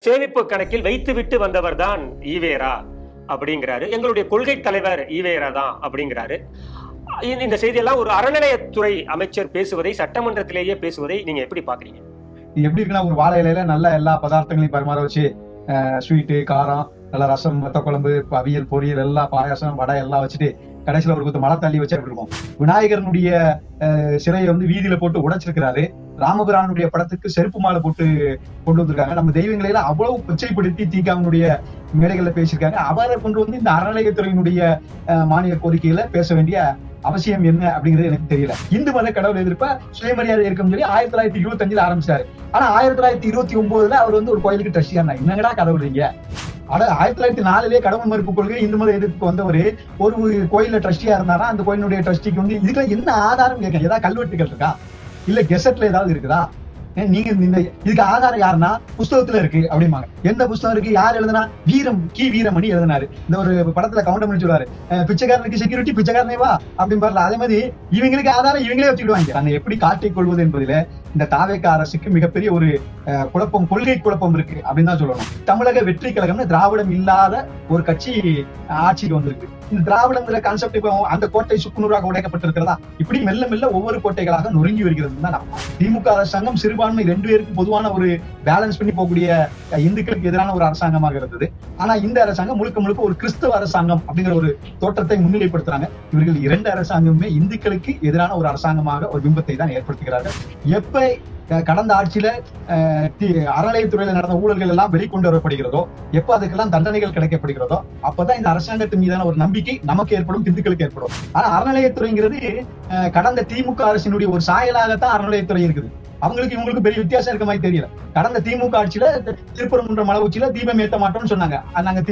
சேமிப்பு கணக்கில் வைத்துவிட்டு வந்தவர் தான் ஈவேரா அப்படிங்கிறாரு. எங்களுடைய கொள்கை தலைவர் ஈவேரா தான் அப்படிங்கிறாரு. இந்த செய்தியெல்லாம் ஒரு அறநிலையத்துறை அமைச்சர் பேசுவதை, சட்டமன்றத்திலேயே பேசுவதை நீங்க எப்படி பாக்குறீங்க? எப்படி இருக்குன்னா, ஒரு வாழை இலையில நல்ல எல்லா பதார்த்தங்களையும் பரிமாற வச்சு, ஸ்வீட்டு, காரம், நல்ல ரசம், வத்த குழம்பு, அவியல், பொரியல், எல்லாம் பாயாசம், வடை எல்லாம் வச்சுட்டு கடைசியில ஒரு குத்து மலை தள்ளி வச்சு அப்படி இருக்கும். விநாயகரனுடைய சிலையை வீதியில போட்டு உடைச்சிருக்கிறாரு. ராமபிரானுடைய படத்துக்கு செருப்பு மாலை போட்டு கொண்டு வந்திருக்காங்க. நம்ம தெய்வங்களை எல்லாம் அவ்வளவு கொச்சைப்படுத்தி தீகாவுடைய மேடைகள்ல பேசியிருக்காங்க. அவரை கொண்டு இந்த அறநிலையத்துறையினுடைய மானிய கோரிக்கையில பேச வேண்டிய அவசியம் என்ன அப்படிங்கிறது எனக்கு தெரியல. இந்து மத கடவுள் எதிர்ப்ப சுயமரியாதை இருக்குன்னு சொல்லி 1925 ஆரம்பிச்சாரு. ஆனா 1929 அவர் ஒரு கோயிலுக்கு ட்ரஸ்டியா இருந்தா என்னங்கடா கடவுள்றீங்க? 1904 கடவுள் மறுப்பு கொள்கை இந்து மத எதிர்ப்புக்கு வந்தவரு ஒரு கோயில ட்ரஸ்டியா இருந்தாரா? அந்த கோயிலுடைய ட்ரஸ்டிக்கு இதுக்கு என்ன ஆதாரம் கேட்க? ஏதாவது கல்வெட்டுகள் இருக்கா? இல்ல கெசட்ல ஏதாவது இருக்குதா? நீங்க இதுக்கு ஆதாரம் யாருன்னா புஸ்தகத்துல இருக்கு அப்படிம்பாங்க. எந்த புஸ்தகம் இருக்கு? யார் எழுதுனா? வீரமணி எழுதினாரு. இந்த ஒரு படத்துல கவுண்டமணி சொல்லுவாரு, பிச்சைக்காரனுக்கு செக்யூரிட்டி பிச்சைக்காரனேவா அப்படின்னு பாருல. அதே மாதிரி இவங்களுக்கு ஆதாரம் இவங்களே வச்சுக்கிடுவாங்க. தன்னை எப்படி காட்டிக் கொள்வது என்பதில இந்த தாவேக அரசுக்கு மிகப்பெரிய ஒரு குழப்பம், கொள்கை குழப்பம் இருக்கு அப்படின்னு தான் சொல்லணும். தமிழக வெற்றி கழகம்னு திராவிடம் இல்லாத ஒரு கட்சி ஆட்சிக்கு வந்திருக்கு. இந்த திராவிடங்கிற கான்செப்ட் இப்போ அந்த கோட்டை சுக்குநூறாக உடைக்கப்பட்டிருக்கிறதா? இப்படி மெல்ல மெல்ல ஒவ்வொரு கோட்டைகளாக நொறுங்கி வருகிறது தான். திமுக அரசாங்கம் சிறுபான்மை 2 பேருக்கு பொதுவான ஒரு பேலன்ஸ் பண்ணி போகக்கூடிய இந்துக்களுக்கு எதிரான ஒரு அரசாங்கமாக இருந்தது. ஆனா இந்த அரசாங்கம் முழுக்க முழுக்க ஒரு கிறிஸ்தவ அரசாங்கம் அப்படிங்கிற ஒரு தோற்றத்தை முன்னிலைப்படுத்துறாங்க. இவர்கள் 2 அரசாங்கமுமே இந்துக்களுக்கு எதிரான ஒரு அரசாங்கமாக ஒரு பிம்பத்தை தான் ஏற்படுத்துகிறார்கள். எப்ப கடந்த ஆட்சியில அறநிலையத்துறையில நடந்த ஊழல்கள் எல்லாம் வெளிக்கொண்டு வரப்படுகிறதோ, எப்ப அதுக்கெல்லாம் தண்டனைகள் கிடைக்கப்படுகிறதோ, அப்பதான் இந்த அரசாங்கத்தின் மீதான ஒரு நம்பிக்கை நமக்கு ஏற்படும், இந்துக்களுக்கு ஏற்படும். ஆனா அறநிலையத்துறைங்கிறது கடந்த திமுக அரசினுடைய ஒரு சாயலாகத்தான் அறநிலையத்துறை இருக்குது. அவங்களுக்கு இவங்களுக்கு பெரிய வித்தியாசம் இருக்க மாதிரி தெரியல. கடந்த திமுக ஆட்சியில திருப்பரங்குன்றம் மலை உச்சியில தீபம் ஏற்ற மாட்டோம்னு சொன்னாங்க. நாங்க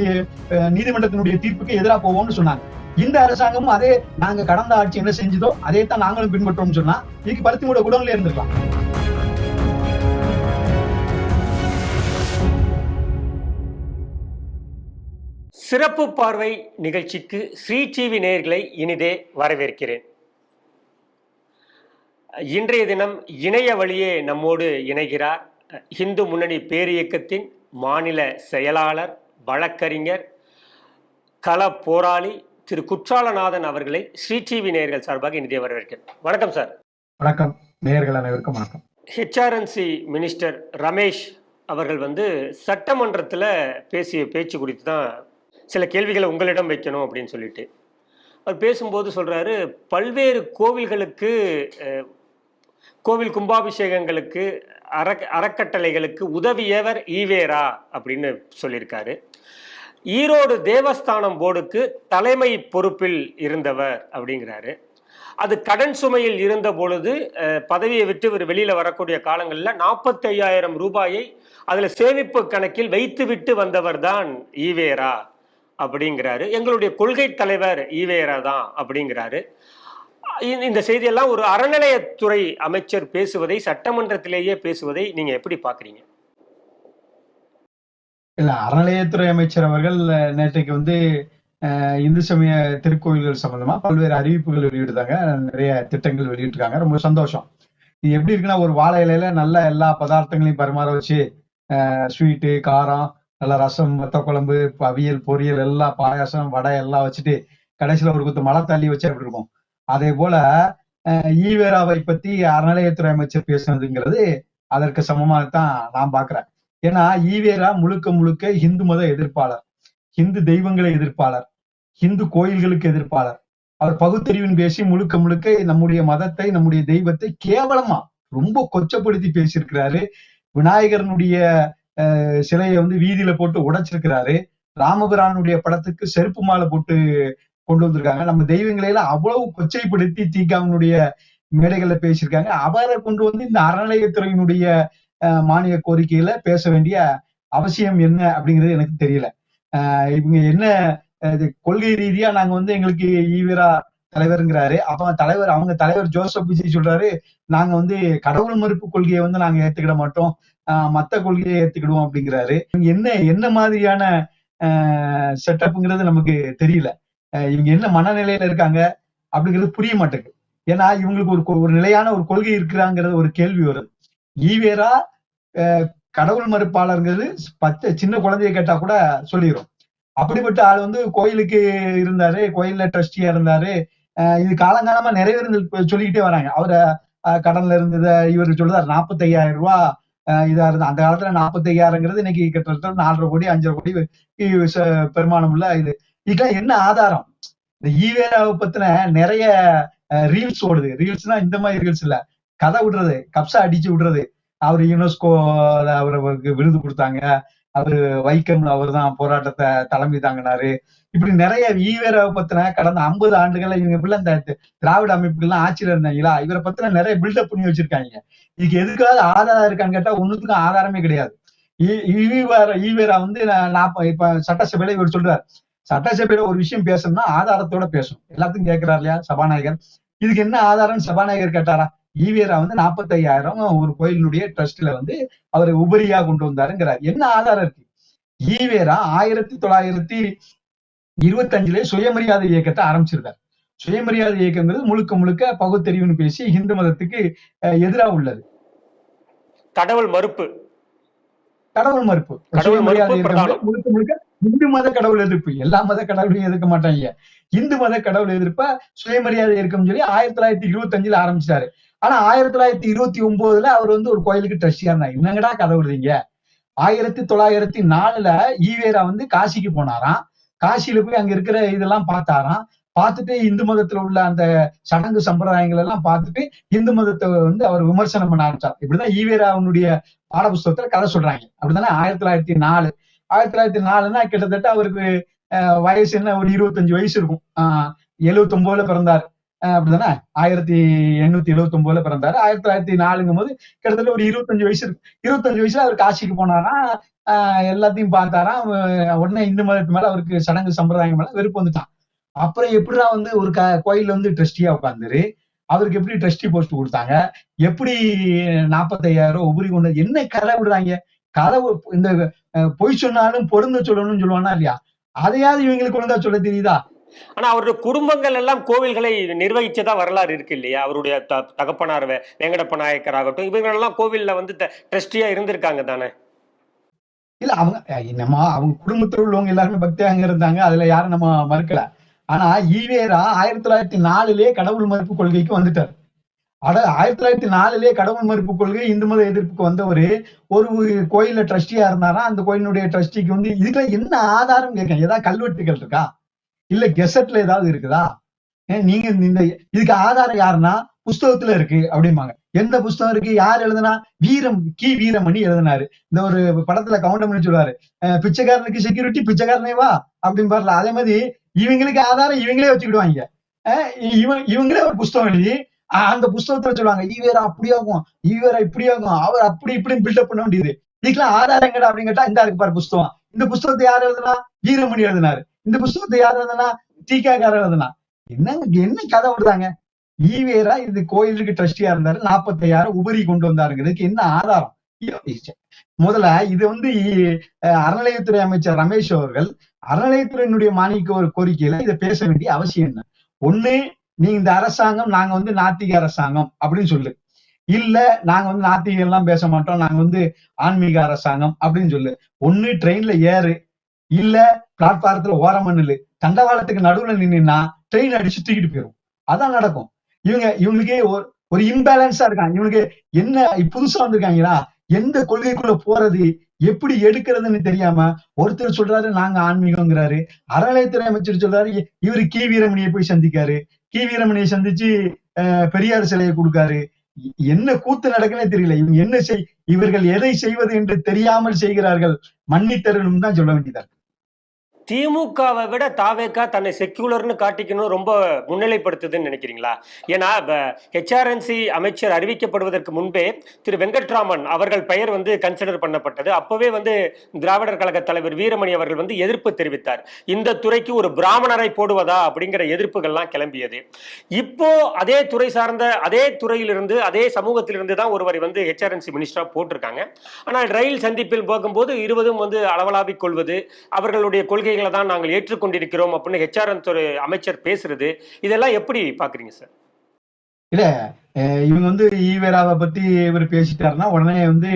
நீதிமன்றத்தினுடைய தீர்ப்புக்கு எதிராக போவோம்னு சொன்னாங்க. இந்த அரசாங்கமும் அதே நாங்க கடந்த ஆட்சி என்ன செஞ்சதோ அதே தான் நாங்களும் பின்பற்றோம்னு சொன்னா இன்னைக்கு பருத்தி மூட குடோன்ல இருந்திருக்கலாம். சிறப்பு பார்வை நிகழ்ச்சிக்கு ஸ்ரீ டிவி நேயர்களை இனிதே வரவேற்கிறேன். இன்றைய தினம் இணைய வழியே நம்மோடு இணைகிறார் இந்து முன்னணி பேரியக்கத்தின் மாநில செயலாளர், வழக்கறிஞர், கள போராளி திரு குற்றாலநாதன் அவர்களை ஸ்ரீ டிவி நேயர்கள் சார்பாக இனிதே வரவேற்கிறேன். வணக்கம் சார். வணக்கம் நேயர்கள் அனைவருக்கும் வணக்கம். ஹெச்ஆர்என்சி மினிஸ்டர் ரமேஷ் அவர்கள் சட்டமன்றத்தில் பேசிய பேச்சு குறித்து தான் சில கேள்விகளை உங்களிடம் வைக்கணும் அப்படின்னு சொல்லிட்டு அவர் பேசும்போது சொல்றாரு, பல்வேறு கோவில்களுக்கு, கோவில் கும்பாபிஷேகங்களுக்கு, அறக்கட்டளைகளுக்கு உதவியவர் ஈவேரா அப்படின்னு சொல்லியிருக்காரு. ஈரோடு தேவஸ்தானம் போர்டுக்கு தலைமை பொறுப்பில் இருந்தவர் அப்படிங்கிறாரு. அது கடன் சுமையில் இருந்த பொழுது பதவியை விட்டு இவர் வெளியில வரக்கூடிய காலங்களில் 45,000 ரூபாயை அதுல சேமிப்பு கணக்கில் வைத்துவிட்டு வந்தவர் தான் ஈவேரா அப்படிங்கிறாரு. எங்களுடைய கொள்கை தலைவர் ஈவேரா தான் அப்படிங்கிறாரு. இந்த செய்தியெல்லாம் ஒரு அறநிலையத்துறை அமைச்சர் பேசுவதை, சட்டமன்றத்திலேயே பேசுவதை நீங்க எப்படி பாக்குறீங்க? இல்ல, அறநிலையத்துறை அமைச்சர் அவர்கள் நேற்றைக்கு இந்து சமய திருக்கோயில்கள் சம்பந்தமா பல்வேறு அறிவிப்புகள் வெளியிடுறாங்க. நிறைய திட்டங்கள் வெளியிட்டிருக்காங்க. ரொம்ப சந்தோஷம். இது எப்படி இருக்குன்னா, ஒரு வாழை இலையில நல்ல எல்லா பதார்த்தங்களையும் பரிமாற வச்சு, ஸ்வீட்டு, காரம், நல்ல ரசம், வத்த குழம்பு, அவியல், பொரியல், எல்லாம் பாயாசம், வடை எல்லாம் வச்சுட்டு கடைசியில ஒரு குத்து மலை தள்ளி வச்சு அப்படி இருக்கும். அதே போல ஈவேராவை பத்தி அறநிலையத்துறை அமைச்சர் பேசுனதுங்கிறது அதற்கு சமமாகத்தான் நான் பாக்குறேன். ஏன்னா ஈவேரா முழுக்க முழுக்க இந்து மத எதிர்ப்பாளர், இந்து தெய்வங்களை எதிர்ப்பாளர், இந்து கோயில்களுக்கு எதிர்ப்பாளர். அவர் பகுத்தறிவின் பேசி முழுக்க முழுக்க நம்முடைய மதத்தை, நம்முடைய தெய்வத்தை கேவலமா ரொம்ப கொச்சப்படுத்தி பேசியிருக்கிறாரு. விநாயகரனுடைய சிலையை வீதியில போட்டு உடைச்சிருக்கிறாரு. ராமபிரானுடைய படத்துக்கு செருப்பு மாலை போட்டு கொண்டு வந்திருக்காங்க. நம்ம தெய்வங்களை எல்லாம் அவ்வளவு கொச்சைப்படுத்தி தீகாவுடைய மேடைகள்ல பேசியிருக்காங்க. அவரை கொண்டு இந்த அறநிலையத்துறையினுடைய மானிய கோரிக்கையில பேச வேண்டிய அவசியம் என்ன அப்படிங்கிறது எனக்கு தெரியல. இவங்க என்ன கொள்கை ரீதியா நாங்க எங்களுக்கு ஈவேரா தலைவருங்கிறாரு. அப்ப அவங்க தலைவர் ஜோசப் விஜய் சொல்றாரு, நாங்க கடவுள் மறுப்பு கொள்கையை நாங்க ஏத்துக்கிட மாட்டோம், மத்த கொள்கையை ஏத்துக்கிடுவோம் அப்படிங்கிறாரு. என்ன மாதிரியான செட்டப்ங்கிறது நமக்கு தெரியல. இவங்க என்ன மனநிலையில இருக்காங்க அப்படிங்கிறது புரிய மாட்டேங்குது. ஏன்னா இவங்களுக்கு ஒரு நிலையான ஒரு கொள்கை இருக்கிறாங்கிறது ஒரு கேள்வி வருது. ஈவேரா கடவுள் மறுப்பாளருங்கிறது சின்ன குழந்தைய கேட்டா கூட சொல்லிடும். அப்படிப்பட்ட ஆள் வந்து கோயிலுக்கு இருந்தாரு, கோயில்ல ட்ரஸ்டியா இருந்தாரு. இது காலங்காலமா நிறைய பேர் சொல்லிக்கிட்டே வராங்க. அவரை கடன்ல இருந்தத இவர் சொல்லுதாரு 45,000 ரூபாய் இதா இருந்தது. அந்த காலத்துல 45,000ங்கிறது இன்னைக்கு கிட்டத்தட்ட 4,5 கோடி 5,5 கோடி பெருமானம் உள்ள இது. இதுக்கெல்லாம் என்ன ஆதாரம்? இந்த ஈவேராவை பத்தின நிறைய ரீல்ஸ் ஓடுது. ரீல்ஸ்னா இந்த மாதிரி ரீல்ஸ் இல்ல, கதை விடுறது, கப்சா அடிச்சு விடுறது. அவர் யுனெஸ்கோ அவருக்கு விருது கொடுத்தாங்க, அவரு வைக்கம்ல அவர் தான் போராட்டத்தை தலைமை தாங்கினாரு. இப்படி நிறைய ஈவேராவை பத்தின கடந்த 50 ஆண்டுகள்ல இவங்க பிள்ளை இந்த திராவிட அமைப்புகள்லாம் ஆட்சியில இருந்தாங்களா, இவரை பத்தின நிறைய பில்டப் பண்ணி வச்சிருக்காங்க. இதுக்கு எதுக்காவது ஆதாரம் இருக்கான்னு கேட்டா ஒண்ணுத்துக்கும் ஆதாரமே கிடையாது. ஈவேரா வந்து இப்ப சட்டசபையில இவர் சொல்றாரு, சட்டசபையில ஒரு விஷயம் பேசணும்னா ஆதாரத்தோட பேசணும். எல்லாத்துக்கும் கேட்கிறார் இல்லையா சபாநாயகர், இதுக்கு என்ன ஆதாரம் சபாநாயகர் கேட்டாரா? ஈவேரா வந்து 45,000 ஒரு கோயிலினுடைய ட்ரஸ்ட்ல வந்து அவரை உபரியா கொண்டு வந்தாருங்கிறார். என்ன ஆதாரம் இருக்கு? ஈவேரா 1925 சுயமரியாதை இயக்கத்தை ஆரம்பிச்சிருக்காரு. சுயமரியாதை இயக்கங்கிறது முழுக்க முழுக்க பகுத்தறிவுன்னு பேசி இந்து மதத்துக்கு எதிராக உள்ளது. கடவுள் மறுப்பு, கடவுள் மறுப்பு. சுயமரியாதை இயக்கம் முழுக்க முழுக்க இந்து மத கடவுள் எதிர்ப்பு. எல்லா மத கடவுளையும் எதிர்க்க மாட்டாங்க. இந்து மத கடவுள் எதிர்ப்ப சுயமரியாதை இயக்கம் சொல்லி 1925 ஆரம்பிச்சாரு. ஆனா 1929 அவர் வந்து ஒரு கோயிலுக்கு ட்ரஸ்டியா இருந்தாங்க. என்னங்கடா கதை விடுறீங்க? 1904 ஈவேரா வந்து காசிக்கு போனாராம். காசியில போய் அங்க இருக்கிற இதெல்லாம் பார்த்தாராம். பார்த்துட்டு இந்து மதத்துல உள்ள அந்த சடங்கு சம்பிரதாயங்கள் எல்லாம் பார்த்துட்டு இந்து மதத்தை வந்து அவர் விமர்சனம் பண்ண ஆரம்பிச்சார். இப்படிதான் ஈவேராவுடைய பாட புஸ்தகத்துல கதை சொல்றாங்க. அப்படித்தானே 1904 1904ன்னா கிட்டத்தட்ட அவருக்கு வயசு என்ன, ஒரு 25 வயசு இருக்கும். 79ல பிறந்தாரு. அப்படிதானே 1879ல பிறந்தாரு. 1904ங்கும் போது கிட்டத்தட்ட ஒரு 25 வயசு இருக்கு. 25 வயசுல அவர் காசிக்கு போனாரா, எல்லாத்தையும் பார்த்தாராம். உடனே இந்து மதத்து மேல அவருக்கு சடங்கு சம்பிரதாயம் மேல வெறுப்பு வந்துட்டான். அப்புறம் எப்படிதான் வந்து ஒரு கோயில்ல வந்து ட்ரஸ்டியா உட்கார்ந்துரு, அவருக்கு எப்படி ட்ரஸ்டி போஸ்ட் கொடுத்தாங்க, எப்படி 45,000 உபரி கொண்டு, என்ன கதை விடுறாங்க? கதை இந்த பொய் சொன்னாலும் பொருந்த சொல்லணும்னு சொல்லுவானா இல்லையா, அதையாவது இவங்களுக்கு ஒழுங்கா சொல்ல தெரியுதா? ஆனா அவருடைய குடும்பங்கள் எல்லாம் கோவில்களை நிர்வகிச்சதா வரலாறு இருக்கு இல்லையா? அவருடைய தகப்பனார் வேங்கடப்ப நாயக்கர் ஆகட்டும், இவங்க எல்லாம் கோவில்ல வந்து ட்ரஸ்டியா இருந்திருக்காங்க தானே? இல்ல அவங்க அவங்க குடும்பத்தில் உள்ளவங்க எல்லாருமே பக்தியாக இருந்தாங்க, அதுல யாரும் நம்ம மறுக்கல. ஆனா ஈவேரா 1904 கடவுள் மறுப்பு கொள்கைக்கு வந்துட்டார். 1904 கடவுள் மறுப்பு கொள்கை இந்து மத எதிர்ப்புக்கு வந்தவரு ஒரு கோயில்ல ட்ரஸ்டியா இருந்தாரா. அந்த கோயிலுடைய ட்ரஸ்டிக்கு வந்து இதுக்கெல்லாம் என்ன ஆதாரம் கேட்க? ஏதாவது கல்வெட்டுகள் இருக்கா, இல்ல கெசட்ல ஏதாவது இருக்குதா? நீங்க இந்த இதுக்கு ஆதாரம் யாருன்னா புஸ்தகத்துல இருக்கு அப்படிம்பாங்க. எந்த புஸ்தகம் இருக்கு? யார் எழுதுனா? வீரமணி எழுதினாரு. இந்த ஒரு படத்துல கவுண்டமணி சொல்லுவாரு, பிச்சைக்காரனுக்கு செக்யூரிட்டி பிச்சைக்காரனே வா அப்படின்னு பாருல. அதே மாதிரி இவங்களுக்கு ஆதாரம் இவங்களே வச்சுக்கிடுவாங்க. இவங்களே ஒரு புஸ்தகம் எழுதி அந்த புஸ்தகத்துல சொல்லுவாங்க ஈவேரா அப்படியாகும், ஈவேரா இப்படியாகும், அவர் அப்படி இப்படின்னு பில்டப் பண்ண வேண்டியது. இதுக்கெல்லாம் ஆதாரம் எங்கடா அப்படின்னு கேட்டா, இந்த இருக்கு பாரு புஸ்தகம். இந்த புஸ்தகத்தை யார் எழுதுனா? வீரமணி எழுதினாரு. இந்த புஸ்தகத்தை யார் எழுதுனா? தீக்காக்காரர் எழுதுனா. என்ன கதை விடுறாங்க? ஈவேரா இது கோயிலுக்கு ட்ரஸ்டியா இருந்தாரு, 45,000 உபரி கொண்டு வந்தாருங்கிறதுக்கு என்ன ஆதாரம்? முதல்ல இது வந்து அறநிலையத்துறை அமைச்சர் ரமேஷ் அவர்கள் அறநிலையத்துறையினுடைய மானிய கோரிக்கையில இதை பேச வேண்டிய அவசியம் என்ன? ஒண்ணு, நீ இந்த அரசாங்கம் நாங்க வந்து நாத்திக அரசாங்கம் அப்படின்னு சொல்லு, இல்ல நாங்க வந்து நாத்திகம் எல்லாம் பேச மாட்டோம், நாங்க வந்து ஆன்மீக அரசாங்கம் அப்படின்னு சொல்லு. ஒண்ணு ட்ரெயின்ல ஏறு, இல்ல பிளாட்பாரத்துல ஓரமா நில்லு. தண்டவாளத்துக்கு நடுவுல நின்னா ட்ரெயின் அடிச்சு தூக்கிட்டு போயிடும். அதான் நடக்கும். இவங்களுக்கே ஒரு இம்பேலன்ஸா இருக்காங்க. இவனுக்கு என்ன புதுசா வந்திருக்காங்களா, எந்த கொள்கைக்குள்ள போறது, எப்படி எடுக்கிறதுன்னு தெரியாம ஒருத்தர் சொல்றாரு நாங்க ஆன்மீகங்கிறாரு, அறநிலையத்துறை அமைச்சர் சொல்றாரு இவரு கி வீரமணியை போய் சந்திக்காரு, கி வீரமணியை சந்திச்சு பெரியார் சிலையை கொடுக்காரு. என்ன கூத்து நடக்குன்னே தெரியல. இவர்கள் எதை செய்வது என்று தெரியாமல் செய்கிறார்கள். மன்னித்தரணும் தான் சொல்ல வேண்டியதா இருக்கு. திமுகவை விட தாவேகா தன்னை செக்யூலர்னு காட்டிக்கணும் ரொம்ப முன்னிலைப்படுத்துதுன்னு நினைக்கிறீங்களா? ஏன்னா ஹெச்ஆர்என்சி அமைச்சர் அறிவிக்கப்படுவதற்கு முன்பே திரு வெங்கட்ராமன் அவர்கள் பெயர் வந்து கன்சிடர் பண்ணப்பட்டது. அப்பவே வந்து திராவிடர் கழக தலைவர் வீரமணி அவர்கள் வந்து எதிர்ப்பு தெரிவித்தார். இந்த துறைக்கு ஒரு பிராமணரை போடுவதா அப்படிங்கிற எதிர்ப்புகள்லாம் கிளம்பியது. இப்போ அதே துறை சார்ந்த அதே துறையிலிருந்து அதே சமூகத்திலிருந்து தான் ஒருவரை வந்து ஹெச்ஆர்என்சி மினிஸ்டரா போட்டிருக்காங்க. ஆனால் ரயில் சந்திப்பில் போகும்போது இருவரும் வந்து அளவலாவிக் கொள்வது, அவர்களுடைய கொள்கை தான் நாங்கள் ஏற்றுக்கொண்டிருக்கிறோம் அப்படின்னு ஹெச்ஆர்என் துறை அமைச்சர் பேசுறது, இதெல்லாம் எப்படி பாக்குறீங்க சார்? இல்ல இவங்க வந்து ஈவேராவை பத்தி இவர் பேசிட்டாருன்னா உடனே வந்து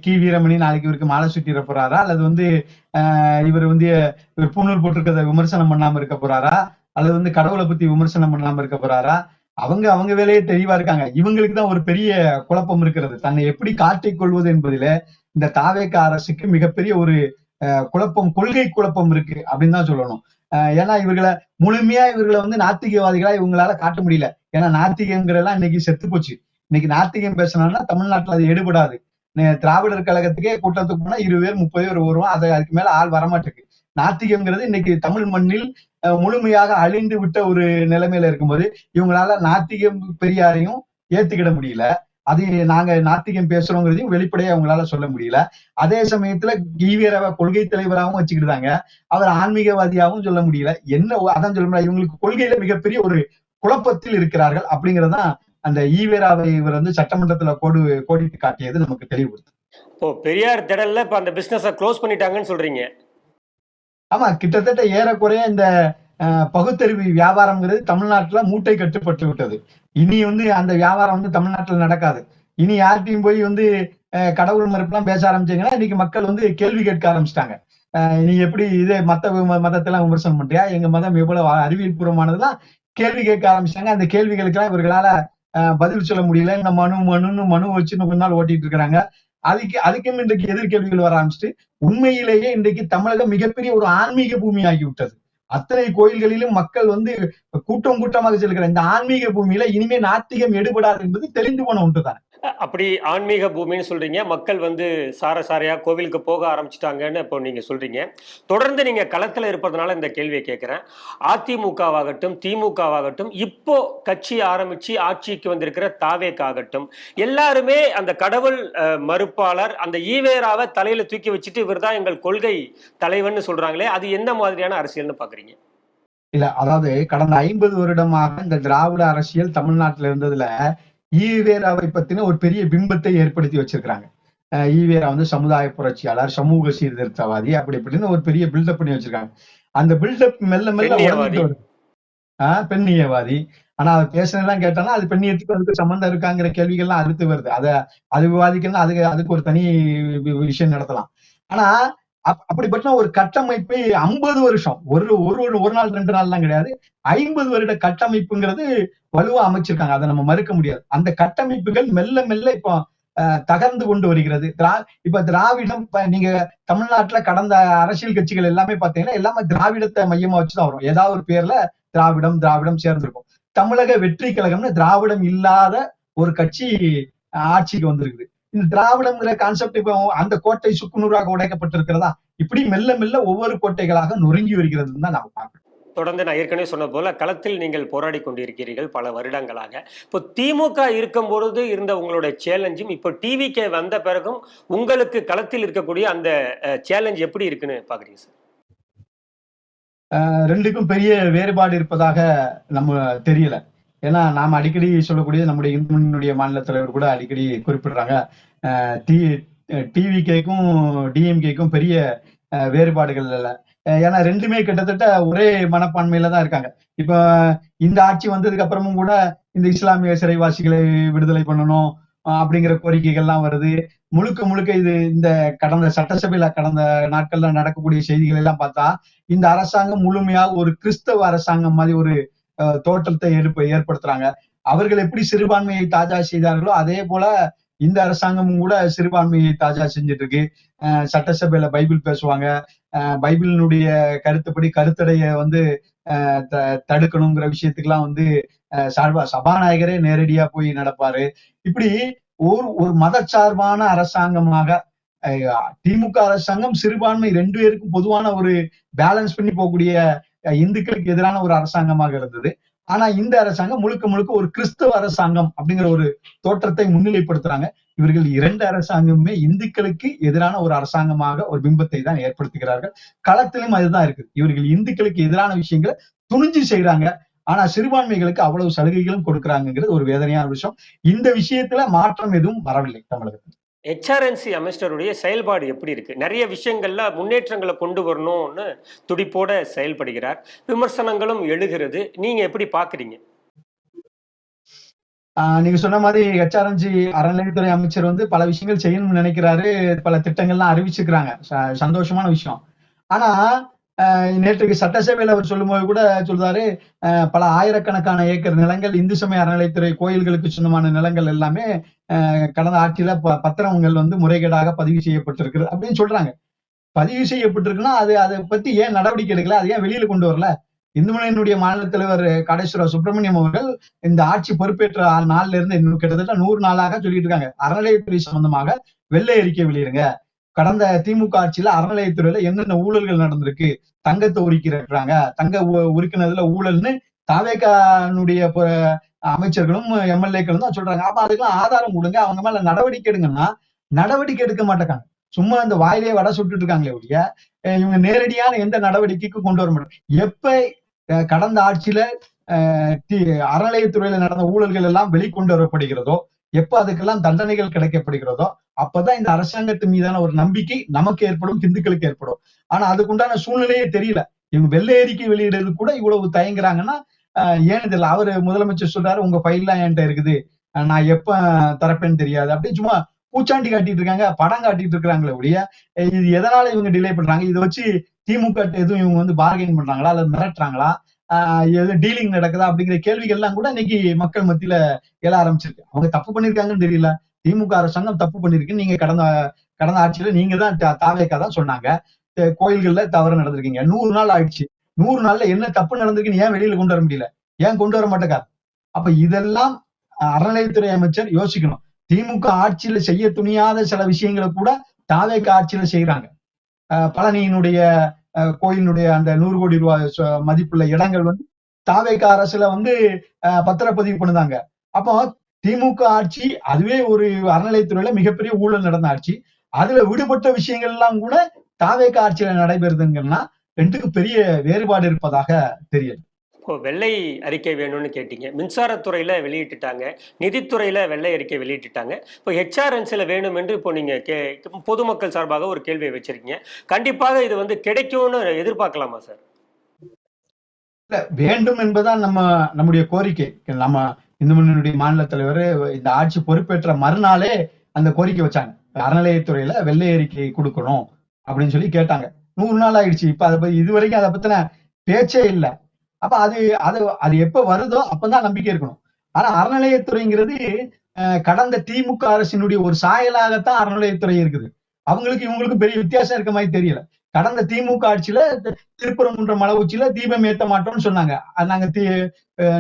கி வீரமணி நாளைக்கு இவருக்கு மாலை சுட்டிட போறாரா, அல்லது வந்து இவர் வந்து இவர் பூணூல் போட்டிருக்கிறத விமர்சனம் பண்ணாம இருக்க போறாரா, அல்லது வந்து கடவுளை பத்தி விமர்சனம் பண்ணாம இருக்க போறாரா? அவங்க அவங்க வேலையே தெளிவா இருக்காங்க. இவங்களுக்கு தான் ஒரு பெரிய குழப்பம் இருக்கிறது. தன்னை எப்படி காட்டிக் கொள்வது என்பதில இந்த தாவேக அரசுக்கு மிகப்பெரிய ஒரு குழப்பம், கொள்கை குழப்பம் இருக்கு அப்படின்னு தான் சொல்லணும். ஏன்னா இவர்களை வந்து நாத்திகவாதிகளா இவங்களால காட்ட முடியல. ஏன்னா நாத்திகங்கிறதெல்லாம் இன்னைக்கு செத்து போச்சு. இன்னைக்கு நாத்திகம் பேசணும்னா தமிழ்நாட்டுல அது எடுபடாது. திராவிடர் கழகத்துக்கே கூட்டத்துக்கு போனா 20 பேர் 30 பேர் வருவோம். அதுக்கு மேல ஆள் வரமாட்டேங்குது. நாத்திகம்ங்கிறது இன்னைக்கு தமிழ் மண்ணில் முழுமையாக அழிந்து விட்ட ஒரு நிலைமையில இருக்கும்போது இவங்களால நாத்திகம் பெரியாரையும் ஏத்துக்கிட முடியல. அது நாங்க நாத்திகம் பேசுறோங்கிறதையும் வெளிப்படையா அவங்களால சொல்ல முடியல. அதே சமயத்துல ஈவேராவை கொள்கை தலைவராகவும் வச்சுக்கிட்டாங்க. அவர் ஆன்மீகவாதியாகவும் சொல்ல முடியல. என்ன அதான் சொல்ல முடியல, இவங்களுக்கு கொள்கையில மிகப்பெரிய ஒரு குழப்பத்தில் இருக்கிறார்கள். அப்படிங்கறதான் அந்த ஈவேராவை இவர் வந்து சட்டமன்றத்துல கோடிட்டு காட்டியது நமக்கு தெளிவுபடுத்து. இப்போ பெரியார் திடல்ல இப்ப அந்த பிசினஸ க்ளோஸ் பண்ணிட்டாங்கன்னு சொல்றீங்க. ஆமா, கிட்டத்தட்ட ஏறக்குறைய இந்த பகுத்தறிவு வியாபாரம்ங்கிறது தமிழ்நாட்டுல மூட்டை கட்டுப்பட்டு விட்டது. இனி வந்து அந்த வியாபாரம் வந்து தமிழ்நாட்டுல நடக்காது. இனி யார்கிட்டையும் போய் வந்து கடவுள் மறுப்பெல்லாம் பேச ஆரம்பிச்சீங்கன்னா இன்னைக்கு மக்கள் வந்து கேள்வி கேட்க ஆரம்பிச்சிட்டாங்க. நீ எப்படி இதே மதத்தெல்லாம் விமர்சனம் பண்றியா, எங்க மதம் எவ்வளவு அறிவியல் பூர்வமானதெல்லாம் கேள்வி கேட்க ஆரம்பிச்சிட்டாங்க. அந்த கேள்விகளுக்கெல்லாம் இவர்களால பதில் சொல்ல முடியல. இந்த மனு வச்சு கொஞ்ச நாள் ஓட்டிட்டு இருக்கிறாங்க. அதுக்கும் இன்றைக்கு எதிர்கேள்விகள் வர ஆரம்பிச்சுட்டு உண்மையிலேயே இன்றைக்கு தமிழகம் மிகப்பெரிய ஒரு ஆன்மீக பூமி ஆகிவிட்டது. அத்தனை கோயில்களிலும் மக்கள் வந்து கூட்டமாக செல்கிற இந்த ஆன்மீக பூமியில இனிமே நாத்திகம் எடுபடாது என்பது தெரிந்து போன ஒன்றுதான். அப்படி ஆன்மீக பூமின்னு சொல்றீங்க, மக்கள் வந்து சாரையா கோவிலுக்கு போக ஆரம்பிச்சுட்டாங்கன்னு இப்போ நீங்க சொல்றீங்க. தொடர்ந்து நீங்க களத்துல இருப்பதனால இந்த கேள்வியை கேட்கிறேன். அதிமுகவாகட்டும் திமுகவாகட்டும் இப்போ கட்சி ஆரம்பிச்சு ஆட்சிக்கு வந்திருக்கிற தாவேக்காகட்டும் எல்லாருமே அந்த கடவுள் மறுப்பாளர் அந்த ஈவேராவை தலையில தூக்கி வச்சுட்டு இவர் தான் எங்கள் கொள்கை தலைவன் சொல்றாங்களே, அது எந்த மாதிரியான அரசியல்னு பாக்குறீங்க? இல்ல, அதாவது கடந்த 50 வருடமாக இந்த திராவிட அரசியல் தமிழ்நாட்டில் இருந்ததுல ஈவேராவை பத்தின ஒரு பெரிய பிம்பத்தை ஏற்படுத்தி வச்சிருக்காங்க. ஈவேரா வந்து சமுதாய புரட்சியாளர், சமூக சீர்திருத்தவாதி, அப்படி இப்படின்னு ஒரு பெரிய பில்டப் பண்ணி வச்சிருக்காங்க. அந்த பில்டப் மெல்ல மெல்ல உடஞ்சிட்டு வருது. பெண்ணியவாதி. ஆனா அவர் பேசுனதெல்லாம் கேட்டானா அது பெண்ணியத்துக்கு அதுக்கு சம்பந்தம் இருக்காங்கிற கேள்விகள்லாம் அடுத்து வருது. அது விவாதிக்கணும், அதுக்கு ஒரு தனி விஷயம் நடத்தலாம். ஆனா அப்படிப்பட்ட ஒரு கட்டமைப்பை 50 வருஷம் ஒரு நாள் 2 நாள்லாம் கிடையாது, 50 வருட கட்டமைப்புங்கிறது வலுவா அமைச்சிருக்காங்க. அதை நம்ம மறுக்க முடியாது. அந்த கட்டமைப்புகள் மெல்ல மெல்ல இப்போ தகர்ந்து கொண்டு வருகிறது. இப்ப திராவிடம், நீங்க தமிழ்நாட்டுல கடந்த அரசியல் கட்சிகள் எல்லாமே பாத்தீங்கன்னா எல்லாமே திராவிடத்தை மையமா வச்சுதான் வரும். ஏதாவது ஒரு பேர்ல திராவிடம் சேர்ந்திருக்கும். தமிழக வெற்றி கழகம்னு திராவிடம் இல்லாத ஒரு கட்சி ஆட்சிக்கு வந்திருக்குது. இந்த திராவிடம்ங்கிற கான்செப்ட் இப்போ அந்த கோட்டை சுக்குநூறாக உடைக்கப்பட்டிருக்கிறதா, இப்படி மெல்ல மெல்ல ஒவ்வொரு கோட்டைகளாக நொறுங்கி வருகிறதுன்னு தான் நம்ம பார்க்கணும். தொடர்ந்து நான் ஏற்கனவே சொன்ன போல களத்தில் நீங்கள் போராடி கொண்டிருக்கிறீர்கள் பல வருடங்களாக. இப்போ திமுக இருக்கும் பொழுது இருந்த உங்களுடைய சேலஞ்சும் இப்போ டிவிகே வந்த பிறகும் உங்களுக்கு களத்தில் இருக்கக்கூடிய அந்த சேலஞ்ச் எப்படி இருக்குன்னு பாக்குறீங்க சார்? ரெண்டுக்கும் பெரிய வேறுபாடு இருப்பதாக நம்ம தெரியல. ஏன்னா நாம அடிக்கடி சொல்லக்கூடிய நம்முடைய இந்து முன்னணியுடைய மாநில தலைவர் கூட அடிக்கடி குறிப்பிடுறாங்க, டிவிகேக்கும் டிஎம்கேக்கும் பெரிய வேறுபாடுகள் இல்லை. ஏன்னா ரெண்டுமே கிட்டத்தட்ட ஒரே மனப்பான்மையில தான் இருக்காங்க. இப்ப இந்த ஆட்சி வந்ததுக்கு அப்புறமும் கூட இந்த இஸ்லாமிய சிறைவாசிகளை விடுதலை பண்ணணும் அப்படிங்கிற கோரிக்கைகள்லாம் வருது. முழுக்க இது இந்த சட்டசபையில கடந்த நாட்கள்ல நடக்கக்கூடிய செய்திகள் எல்லாம் பார்த்தா இந்த அரசாங்கம் முழுமையாக ஒரு கிறிஸ்தவ அரசாங்கம் மாதிரி ஒரு தோற்றத்தை ஏற்படுத்துறாங்க. அவர்கள் எப்படி சிறுபான்மையை தாஜா செய்தார்களோ அதே போல இந்த அரசாங்கமும் கூட சிறுபான்மையை தாஜா செஞ்சுட்டு இருக்கு. சட்டசபையில பைபிள் பேசுவாங்க. பைபிளினுடைய கருத்துப்படி கருத்தடைய வந்து தடுக்கணுங்கிற விஷயத்துக்கெல்லாம் வந்து சபாநாயகரே நேரடியா போய் நடப்பாரு. இப்படி ஒரு மதச்சார்பான அரசாங்கமாக திமுக அரசாங்கம் சிறுபான்மை 2 பேருக்கும் பொதுவான ஒரு பேலன்ஸ் பண்ணி போகக்கூடிய இந்துக்களுக்கு எதிரான ஒரு அரசாங்கமாக இருந்தது. ஆனா இந்த அரசாங்கம் முழுக்க ஒரு கிறிஸ்தவ அரசாங்கம் அப்படிங்கிற ஒரு தோற்றத்தை முன்னிலைப்படுத்துறாங்க. இவர்கள் 2 அரசாங்கமுமே இந்துக்களுக்கு எதிரான ஒரு அரசாங்கமாக ஒரு பிம்பத்தை தான் ஏற்படுத்துகிறார்கள். களத்திலும் அதுதான் இருக்கு. இவர்கள் இந்துக்களுக்கு எதிரான விஷயங்களை துணிஞ்சு செய்யறாங்க. ஆனா சிறுபான்மைகளுக்கு அவ்வளவு சலுகைகளும் கொடுக்குறாங்கிறது ஒரு வேதனையான விஷயம். இந்த விஷயத்துல மாற்றம் எதுவும் வரவில்லை தமிழகத்தில். ஹெச்ஆர்என்சி அமைச்சருடைய செயல்பாடு எப்படி இருக்கு? நிறைய விஷயங்கள்ல முன்னேற்றங்களை கொண்டு வரணும்னு துடிப்போட செயல்படுகிறார். விமர்சனங்களும் எழுகிறது. நீங்க எப்படி பாக்குறீங்க? நீங்க சொன்ன மாதிரி ஹெச்ஆர்என்ஜி அறநிலையத்துறை அமைச்சர் வந்து பல விஷயங்கள் செய்யணும்னு நினைக்கிறாரு, பல திட்டங்கள்லாம் அறிவிச்சிருக்கிறாங்க. சந்தோஷமான விஷயம். ஆனா நேற்றுக்கு சட்டசபையில அவர் சொல்லும்போது கூட சொல்றாரு, பல ஆயிரக்கணக்கான ஏக்கர் நிலங்கள் இந்து சமய அறநிலையத்துறை கோயில்களுக்கு சொந்தமான நிலங்கள் எல்லாமே கடந்த ஆட்சியில பத்திரங்கள் வந்து முறைகேடாக பதிவு செய்யப்பட்டிருக்கு அப்படின்னு சொல்றாங்க. பதிவு செய்யப்பட்டிருக்குன்னா அதை பத்தி ஏன் நடவடிக்கை எடுக்கல? அது ஏன் வெளியில கொண்டு வரல? இந்து முன்னணியினுடைய மாநில தலைவர் காடேஸ்வர சுப்பிரமணியம் அவர்கள் இந்த ஆட்சி பொறுப்பேற்ற நாள்ல இருந்து இன்னும் கிட்டத்தட்ட 100 நாளாக சொல்லிட்டு இருக்காங்க, அறநிலையத்துறை சம்பந்தமாக வெள்ளை அறிக்கை வெளியிடுங்க. கடந்த திமுக ஆட்சியில அறநிலையத்துறையில என்னென்ன ஊழல்கள் நடந்திருக்கு, தங்கத்தை உரிக்கிறாங்க, தங்க உரிக்கினதுல ஊழல்னு தாவேகானுடைய அமைச்சர்களும் எம்எல்ஏக்களும் தான் சொல்றாங்க. அப்ப அதுக்கெல்லாம் ஆதாரம் கொடுங்க, அவங்க மேல நடவடிக்கை எடுங்கன்னா நடவடிக்கை எடுக்க மாட்டாங்க. சும்மா இந்த வாயிலே வடை சுட்டுட்டு இருக்காங்களே ஒழிய இவங்க நேரடியான எந்த நடவடிக்கைக்கும் கொண்டு வர மாட்டாங்க. எப்ப கடந்த ஆட்சியில அறநிலையத்துறையில நடந்த ஊழல்கள் எல்லாம் வெளிக்கொண்டு வரப்படுகிறதோ, எப்ப அதுக்கெல்லாம் தண்டனைகள் கிடைக்கப்படுகிறதோ, அப்பதான் இந்த அரசாங்கத்து மீதான ஒரு நம்பிக்கை நமக்கு ஏற்படும், இந்துக்களுக்கு ஏற்படும். ஆனா அதுக்குண்டான சூழ்நிலையே தெரியல. இவங்க வெள்ளை அறிக்கை வெளியிடுறது கூட இவ்வளவு தயங்குறாங்கன்னா ஏன்னு தெரியல. அவரு முதலமைச்சர் சொல்றாரு, உங்க ஃபைல்லாம் என்கிட்ட இருக்குது, நான் எப்ப தரப்பேன்னு தெரியாது அப்படின்னு சும்மா பூச்சாண்டி காட்டிட்டு இருக்காங்க, படம் காட்டிட்டு இருக்காங்களே ஒழிய இது எதனால இவங்க டிலே பண்றாங்க? இதை வச்சு திமுக எதுவும் இவங்க வந்து பார்கெயின் பண்றாங்களா அல்லது மிரட்டுறாங்களா, எதுவும் டீலிங் நடக்குதா அப்படிங்கிற கேள்விகள் எல்லாம் கூட இன்னைக்கு மக்கள் மத்தியில எழ ஆரம்பிச்சிருக்கு. அவங்க தப்பு பண்ணிருக்காங்கன்னு தெரியல, திமுக அரசாங்கம் தப்பு பண்ணிருக்கு. நீங்க கடந்த ஆட்சியில நீங்க தான் தாவேக்கா தான் சொன்னாங்க கோயில்கள்ல தவறு நடந்திருக்கீங்க. 100 நாள் ஆயிடுச்சு. 100 நாள்ல என்ன தப்பு நடந்திருக்குன்னு ஏன் வெளியில கொண்டு வர முடியல? ஏன் கொண்டு வர மாட்டேங்கார்? அப்ப இதெல்லாம் அறநிலையத்துறை அமைச்சர் யோசிக்கணும். திமுக ஆட்சியில செய்ய துணியாத சில விஷயங்களை கூட தாவேக்கா ஆட்சியில செய்யறாங்க. பழனியினுடைய கோயிலினுடைய அந்த 100 கோடி ரூபாய் மதிப்புள்ள இடங்கள் வந்து தாவேக்கா அரசுல வந்து பத்திரப்பதிவு பண்ணுதாங்க. அப்போ திமுக ஆட்சி அதுவே ஒரு அறநிலையத்துறையில மிகப்பெரிய ஊழல் நடந்த ஆட்சி. அதுல விடுபட்ட விஷயங்கள் எல்லாம் கூட தாவேக்கா ஆட்சியில நடைபெறுதுங்கன்னா ரெண்டுக்கும் பெரிய வேறுபாடு இருப்பதாக தெரியுது. இப்போ வெள்ளை அறிக்கை வேணும்னு கேட்டீங்க, மின்சாரத்துறையில வெளியிட்டுட்டாங்க, நிதித்துறையில வெள்ளை அறிக்கை வெளியிட்டுட்டாங்க. இப்போ ஹெச்ஆர்என்சில வேணும் என்று இப்போ நீங்க பொதுமக்கள் சார்பாக ஒரு கேள்வியை வச்சிருக்கீங்க. கண்டிப்பாக இது வந்து கிடைக்கும்னு எதிர்பார்க்கலாமா சார்? இல்ல, வேண்டும் என்பதுதான் நம்முடைய கோரிக்கை. நம்ம இந்து முன்னணியுடைய மாநில தலைவர் இந்த ஆட்சி பொறுப்பேற்ற மறுநாளே அந்த கோரிக்கை வச்சாங்க, அறநிலையத்துறையில வெள்ளை அறிக்கை கொடுக்கணும் அப்படின்னு சொல்லி கேட்டாங்க. 100 நாள் ஆயிடுச்சு. இப்ப அதை இதுவரைக்கும் அதை பத்தின பேச்சே இல்லை. அப்ப அது எப்ப வருதோ அப்பதான் நம்பிக்கை இருக்கணும். ஆனா அறநிலையத்துறைங்கிறது கடந்த திமுக அரசினுடைய ஒரு சாயலாகத்தான் அறநிலையத்துறை இருக்குது. அவங்களுக்கு இவங்களுக்கும் பெரிய வித்தியாசம் இருக்க மாதிரி தெரியல. கடந்த திமுக ஆட்சியில திருப்பரங்குன்றம் மலை உச்சியில தீபம் ஏத்த மாட்டோம்னு சொன்னாங்க. நாங்க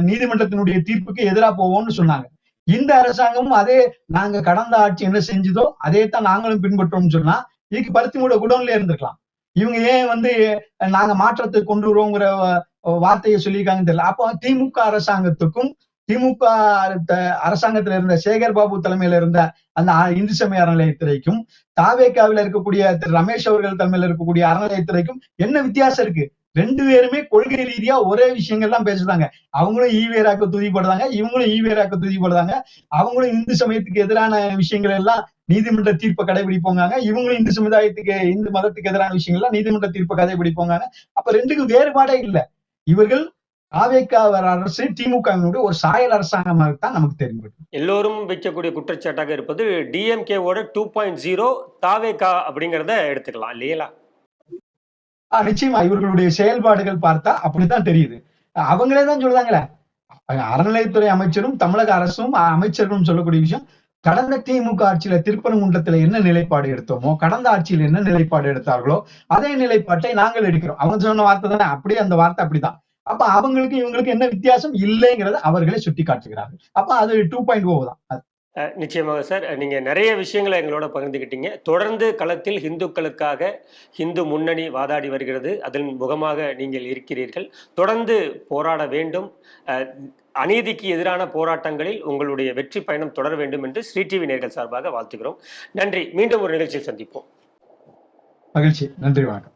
நீதிமன்றத்தினுடைய தீர்ப்புக்கு எதிராக போவோம்னு சொன்னாங்க. இந்த அரசாங்கமும் அதே நாங்க கடந்த ஆட்சி என்ன செஞ்சதோ அதே தான் நாங்களும் பின்பற்றோம்னு சொன்னா இதுக்கு பருத்தி மூட குடோன்ல இருந்திருக்கலாம். இவங்க ஏன் வந்து நாங்க மாற்றத்தை கொண்டு வருவோங்கிற வார்த்தையை சொல்லியிருக்காங்கன்னு தெரியல. அப்போ திமுக அரசாங்கத்துக்கும் திமுக அரசாங்கத்துல இருந்த சேகர் பாபு தலைமையில இருந்த அந்த இந்து சமய அறநிலையத்துறைக்கும் தாவேக்காவில இருக்கக்கூடிய திரு ரமேஷ் அவர்கள் தலைமையில இருக்கக்கூடிய அறநிலையத்துறைக்கும் என்ன வித்தியாசம் இருக்கு? 2 பேருமே கொள்கை ரீதியா ஒரே விஷயங்கள் தான் பேசுறாங்க. அவங்களும் ஈவேராக்க துதிப்படுறாங்க, இவங்களும் ஈவேராக்க துதிப்படுறாங்க. அவங்களும் இந்து சமயத்துக்கு எதிரான விஷயங்கள் எல்லாம் நீதிமன்ற தீர்ப்பை கடைபிடிப்போங்க. இவங்களும் இந்து மதத்துக்கு எதிரான விஷயங்கள்லாம் நீதிமன்ற தீர்ப்பை கடைபிடிப்போங்க. அப்ப 2க்கும் வேறுபாடே இல்லை. இவர்கள் தாவேக்கா அரசு திமுகவினுடைய ஒரு சாயல் அரசாங்கமாக தான் நமக்கு தெரியும். எல்லோரும் வைக்கக்கூடிய குற்றச்சாட்டாக இருப்பது டிஎம்கேவோட 2.0 தாவேக்கா அப்படிங்கிறத எடுத்துக்கலாம் இல்லையா? நிச்சயமா இவர்களுடைய செயல்பாடுகள் பார்த்தா அப்படித்தான் தெரியுது. அவங்களே தான் சொல்றாங்களே, அறநிலையத்துறை அமைச்சரும் தமிழக அரசும் அமைச்சர்களும் சொல்லக்கூடிய விஷயம், கடந்த திமுக ஆட்சியில திருப்பரங்குன்றத்துல என்ன நிலைப்பாடு எடுத்தோமோ, கடந்த ஆட்சியில் என்ன நிலைப்பாடு எடுத்தார்களோ அதே நிலைப்பாட்டை நாங்கள் எடுக்கிறோம். அவங்க சொன்ன வார்த்தை தானே, அப்படியே அந்த வார்த்தை அப்படிதான். அப்ப அவங்களுக்கு இவங்களுக்கு என்ன வித்தியாசம் இல்லைங்கிறத அவர்களே சுட்டி காட்டுகிறார்கள். அப்ப அது 2.0 தான். நிச்சயமாக சார், நீங்க நிறைய விஷயங்களை எங்களோட பகிர்ந்துக்கிட்டீங்க. தொடர்ந்து களத்தில் இந்துக்களுக்காக இந்து முன்னணி வாதாடி வருகிறது, அதன் முகமாக நீங்கள் இருக்கிறீர்கள். தொடர்ந்து போராட வேண்டும். அநீதிக்கு எதிரான போராட்டங்களில் உங்களுடைய வெற்றி பயணம் தொடர வேண்டும் என்று ஸ்ரீ டிவி நேயர்கள் சார்பாக வாழ்த்துகிறோம். நன்றி. மீண்டும் ஒரு நிகழ்ச்சியில் சந்திப்போம். மகிழ்ச்சி. நன்றி, வணக்கம்.